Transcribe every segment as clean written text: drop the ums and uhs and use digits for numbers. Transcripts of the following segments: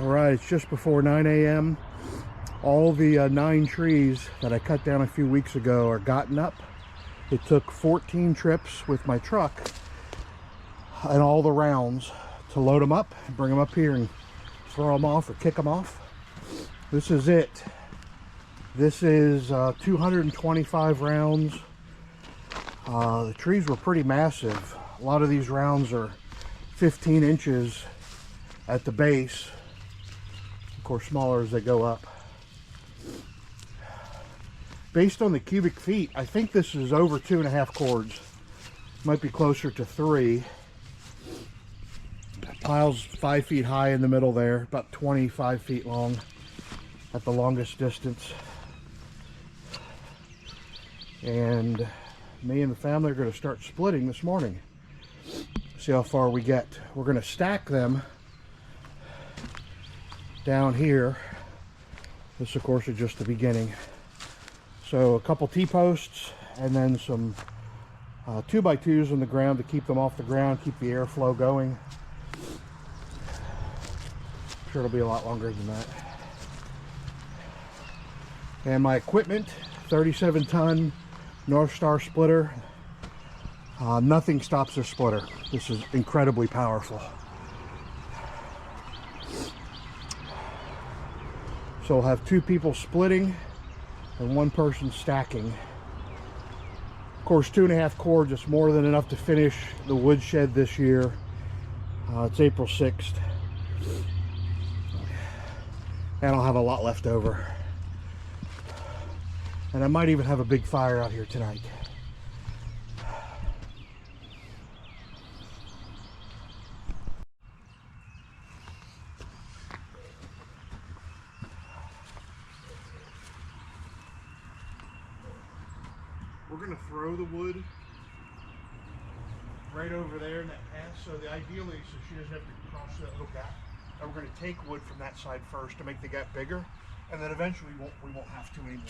All right, it's just before 9 a.m. All the 9 trees that I cut down a few weeks ago are gotten up. It took 14 trips with my truck and all the rounds to load them up and bring them up here and throw them off or kick them off. This is it. This is 225 rounds. The trees were pretty massive. A lot of these rounds are 15 inches at the base. Of course, smaller as they go up. Based on the cubic feet, I think this is over 2.5 cords. Might be closer to 3. Pile's 5 feet high in the middle there, about 25 feet long at the longest distance. And me and the family are going to start splitting this morning. See how far we get. We're going to stack them down here. This, of course, is just the beginning. So a couple T-posts and then some 2x2s on the ground to keep them off the ground, keep the airflow going. I'm sure it'll be a lot longer than that. And my equipment, 37-ton North Star splitter. Nothing stops this splitter. This is incredibly powerful. So we'll have 2 people splitting and 1 person stacking. Of course, 2.5 cords is more than enough to finish the woodshed this year. It's April 6th. And I'll have a lot left over. And I might even have a big fire out here tonight. We're going to throw the wood right over there in that path, so ideally, so she doesn't have to cross that little gap. And we're going to take wood from that side first to make the gap bigger, and then eventually we won't have to anymore.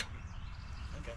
Okay.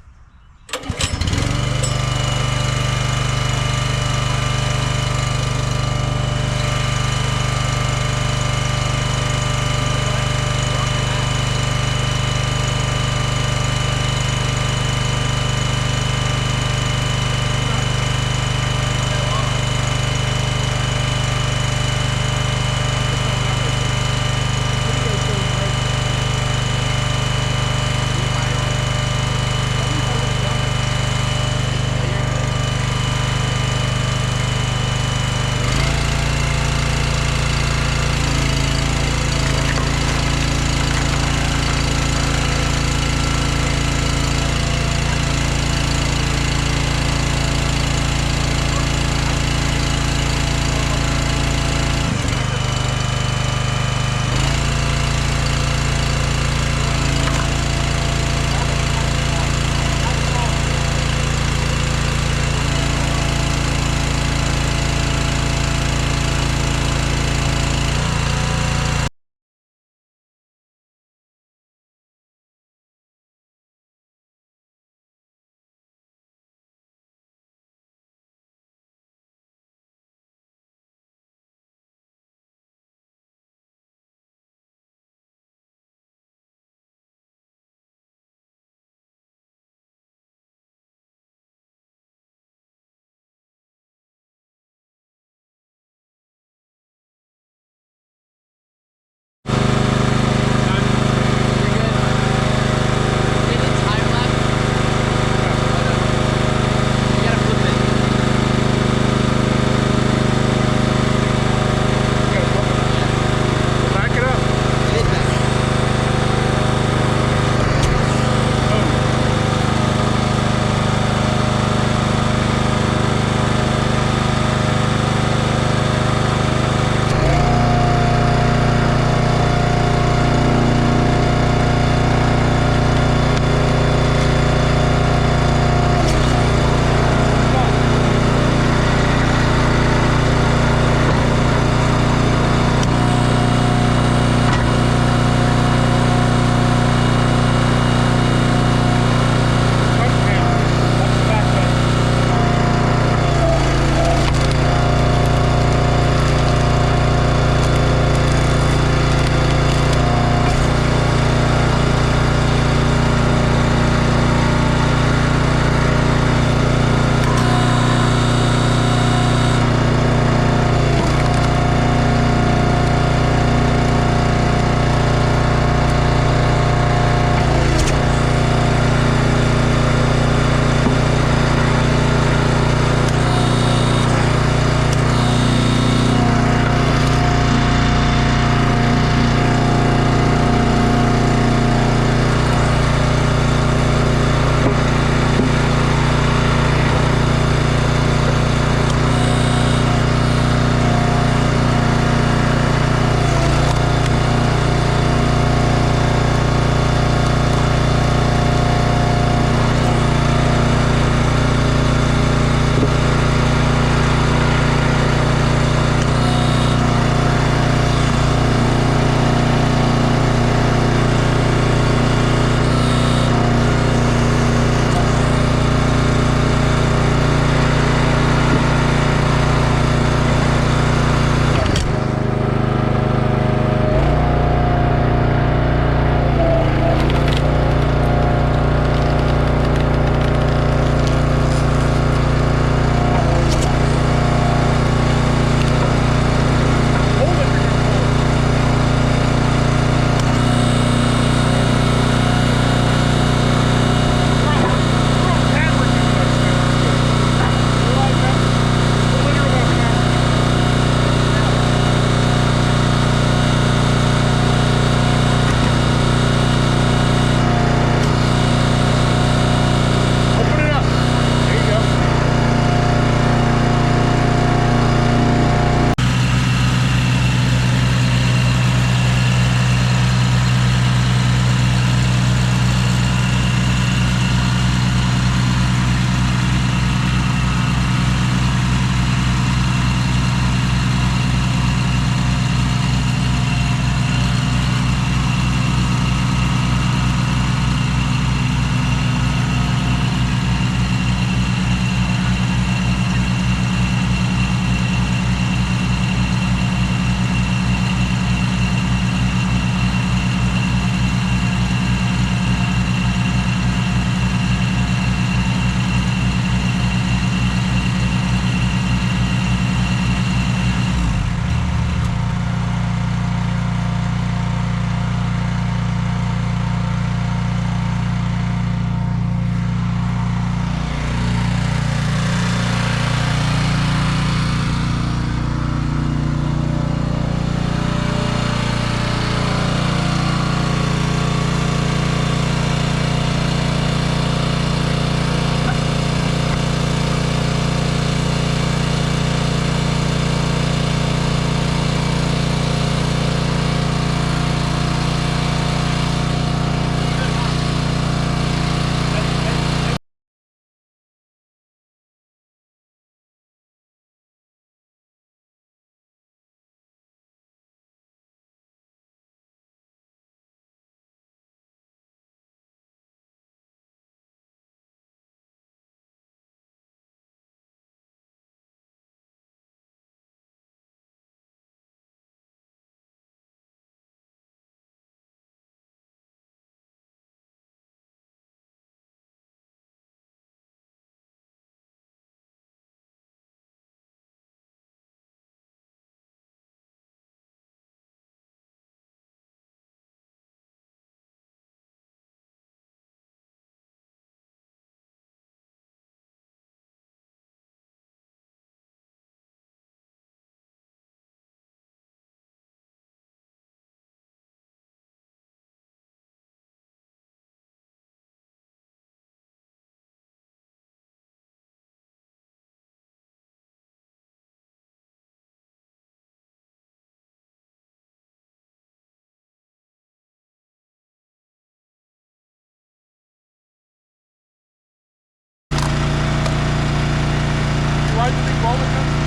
tried to make walnut guns?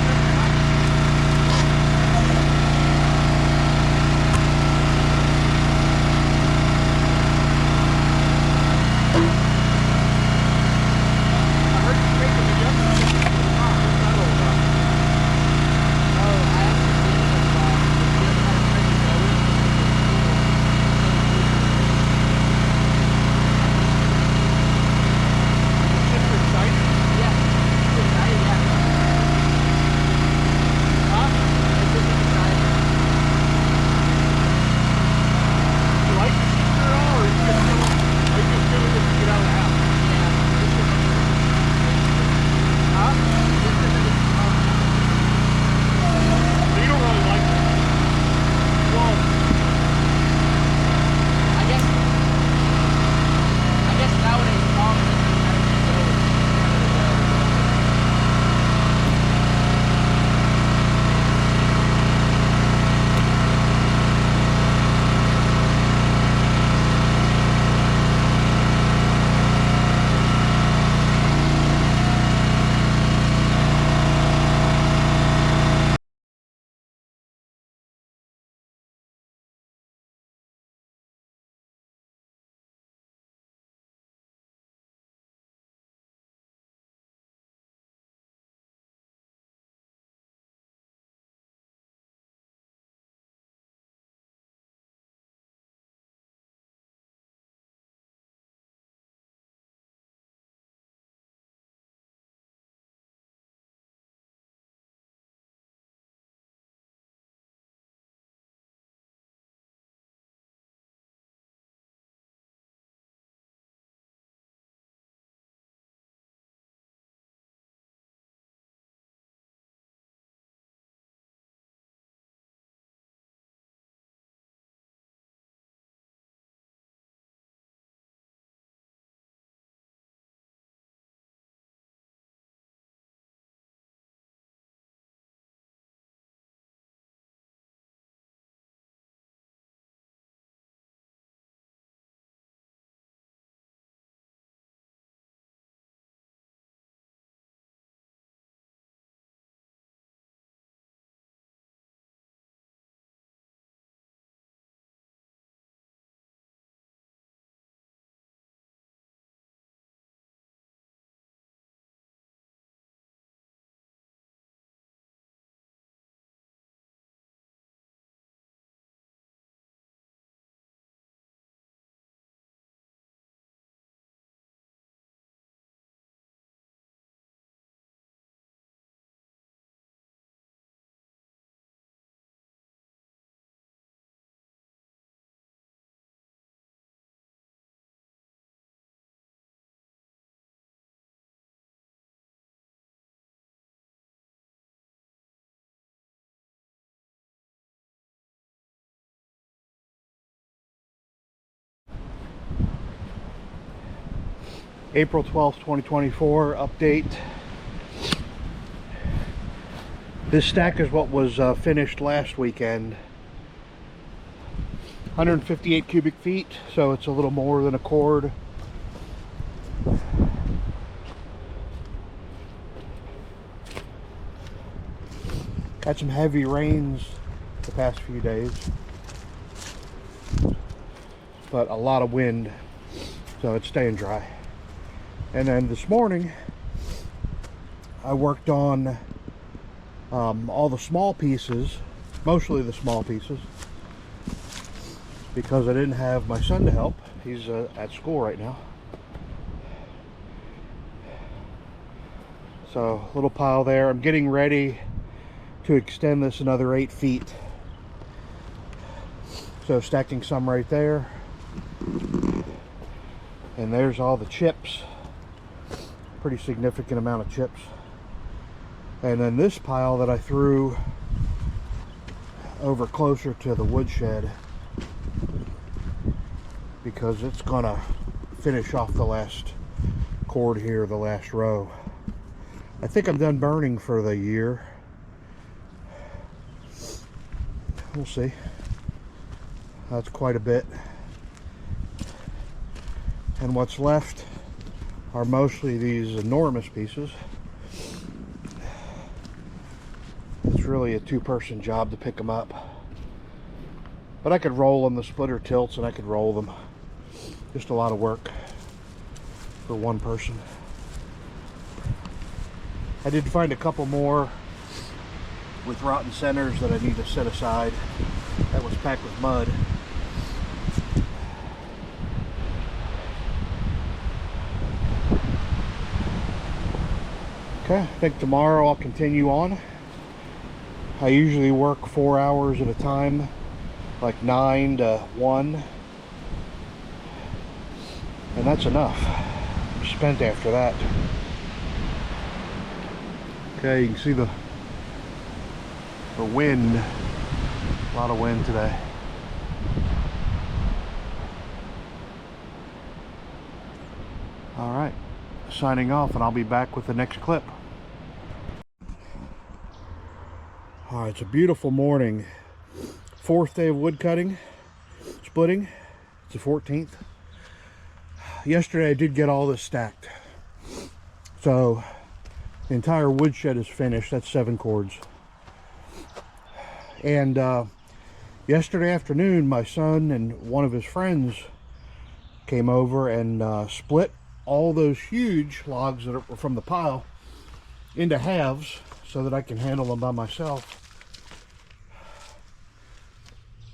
April 12th, 2024 update. This stack is what was finished last weekend. 158 cubic feet, so it's a little more than a cord. Had some heavy rains the past few days, but a lot of wind, so it's staying dry. And then this morning I worked on all the small pieces, mostly the small pieces, because I didn't have my son to help. He's at school right now. So little pile there. I'm getting ready to extend this another 8 feet. So stacking some right there. And there's all the chips. Pretty significant amount of chips. And then this pile that I threw over closer to the woodshed, because it's gonna finish off the last cord here, the last row. I think I'm done burning for the year. We'll see. That's quite a bit. And what's left are mostly these enormous pieces. it's really a two-person job to pick them up. But I could roll them. The splitter tilts and I could roll them. Just a lot of work for one person. I did find a couple more with rotten centers that I need to set aside. That was packed with mud. Okay, I think tomorrow I'll continue on. I usually work 4 hours at a time, like 9 to 1. And that's enough. I'm spent after that. Okay, you can see the wind. A lot of wind today. All right, signing off, and I'll be back with the next clip. All right, it's a beautiful morning. 4th day of wood cutting, splitting. It's the 14th. Yesterday I did get all this stacked. So the entire woodshed is finished. That's 7 cords. And yesterday afternoon, my son and one of his friends came over and split all those huge logs that are from the pile into halves so that I can handle them by myself.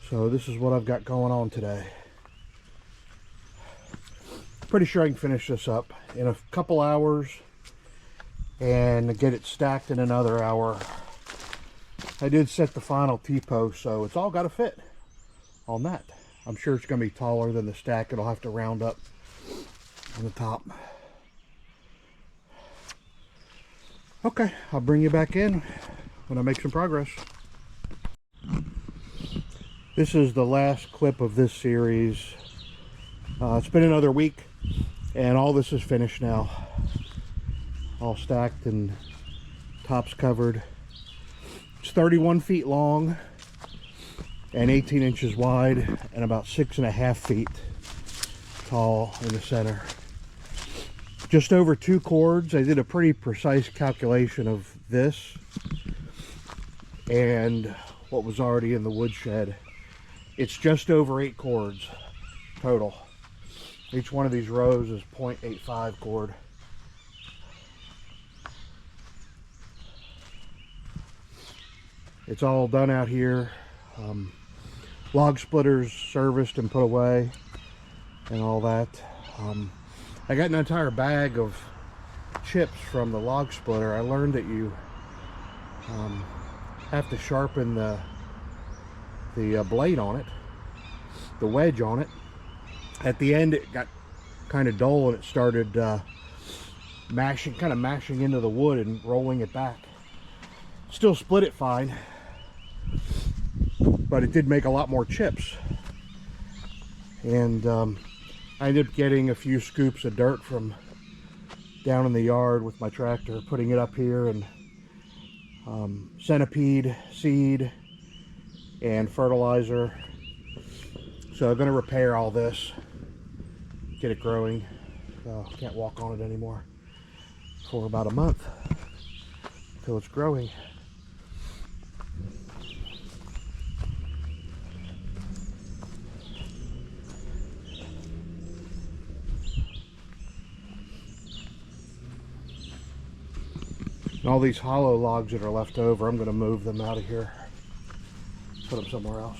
So this is what I've got going on today. Pretty sure I can finish this up in a couple hours and get it stacked in another hour. I did set the final T-post, so it's all got to fit on that. I'm sure it's going to be taller than the stack. It'll have to round up on the top. Okay, I'll bring you back in when I make some progress. This is the last clip of this series. It's been another week, and all this is finished now. All stacked and tops covered. It's 31 feet long and 18 inches wide and about 6.5 feet tall in the center. Just over 2 cords. I did a pretty precise calculation of this and what was already in the woodshed. It's just over 8 cords total. Each one of these rows is 0.85 cord. It's all done out here. Log splitters serviced and put away and all that. I got an entire bag of chips from the log splitter. I learned that you have to sharpen the blade on it, the wedge on it. At the end it got kind of dull and it started mashing into the wood and rolling it back. Still split it fine, but it did make a lot more chips. And I ended up getting a few scoops of dirt from down in the yard with my tractor, putting it up here, and centipede seed and fertilizer. So I'm going to repair all this, get it growing. Can't walk on it anymore for about a month until it's growing. And all these hollow logs that are left over, I'm going to move them out of here, put them somewhere else.